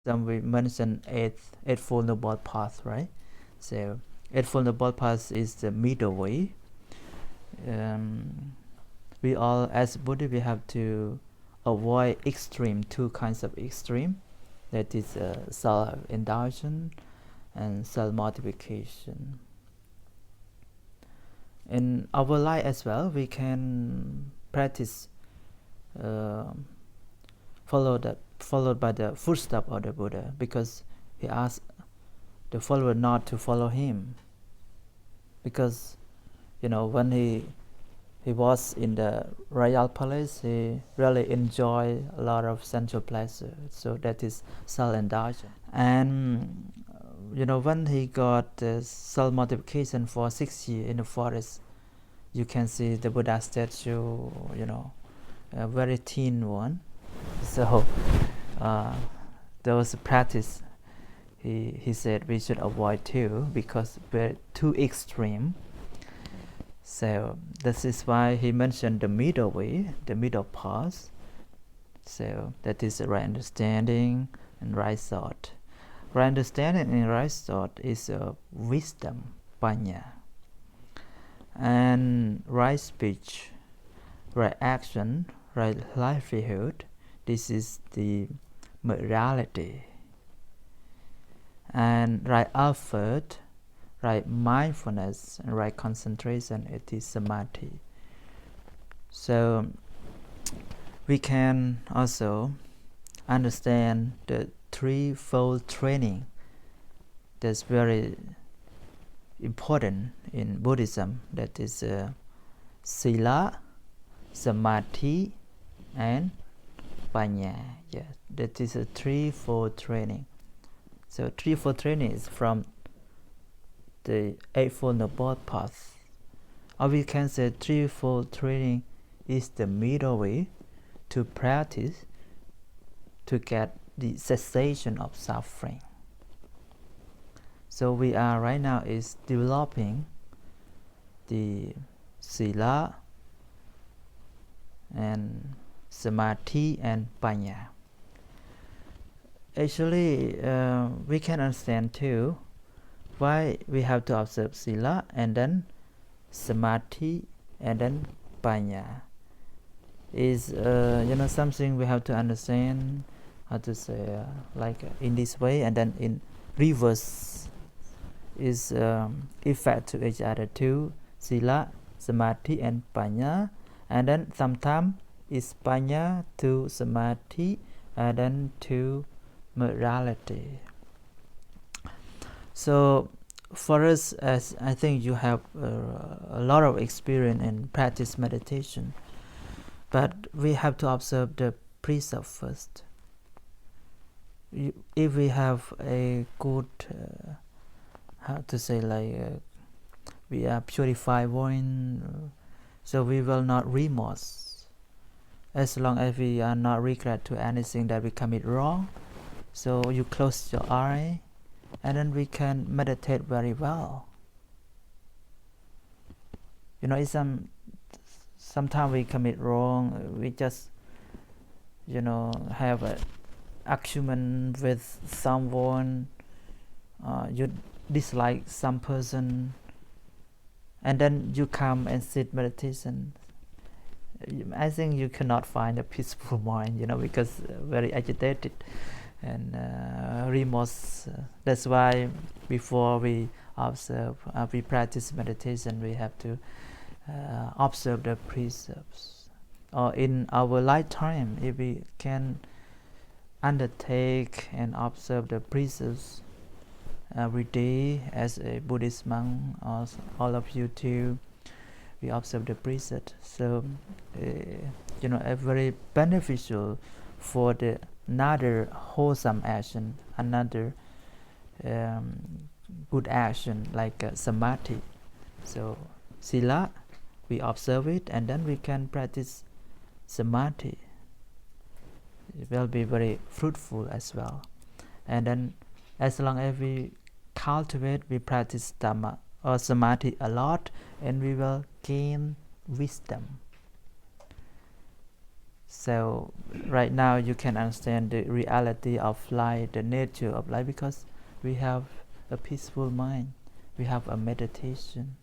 Then we mentioned eightfold noble path, right? So eightfold noble path is the middle way. We all, as Buddha, we have to avoid extreme, two kinds of extreme. That is self-indulgence and self-mortification. In our life as well, we can practice followed by the footstep of the Buddha, because he asked the follower not to follow him, because when he was in the royal palace, he really enjoyed a lot of sensual pleasure, so that is self-indulgence. And when he got self-mortification for 6 years in the forest, you can see the Buddha statue, a very thin one. So those practice, he said we should avoid too, because we're too extreme. So this is why he mentioned the middle way, the middle path. So that is right understanding and right thought. Right understanding and right thought is wisdom, panya. And right speech, right action, right livelihood, this is the morality. And right effort, right mindfulness, and right concentration, it is samadhi. So we can also understand the threefold training that's very important in Buddhism, that is sila, samadhi, and panya. Yes, that is a threefold training. So threefold training is from the eightfold noble path, or we can say threefold training is the middle way to practice to get the cessation of suffering. So we are right now is developing the sila and samadhi and panya. Actually, we can understand too why we have to observe sila and then samadhi and then panya. Is something we have to understand, how to say, like in this way, and then in reverse is effect to each other too, sila, samadhi, and panya. And then sometimes is panya to samadhi and then to morality. So for us, as I think you have a lot of experience in practice meditation, but we have to observe the precept first. If we have a good, how to say, like we are purified one, so we will not remorse. As long as we are not regret to anything that we commit wrong, so you close your eye, and then we can meditate very well. It's sometimes we commit wrong, we just have an argument with someone, you dislike some person, and then you come and sit meditation. I think you cannot find a peaceful mind, because very agitated and remorse. That's why before we observe, we practice meditation, we have to observe the precepts. Or in our lifetime, if we can undertake and observe the precepts every day, as a Buddhist monk, or all of you too, we observe the precepts. So a very beneficial for the another wholesome action, another good action, like samadhi. So sila, we observe it, and then we can practice samadhi. It will be very fruitful as well. And then as long as we cultivate, we practice Dhamma or samadhi a lot, and we will gain wisdom. So right now you can understand the reality of life, the nature of life, because we have a peaceful mind, we have a meditation.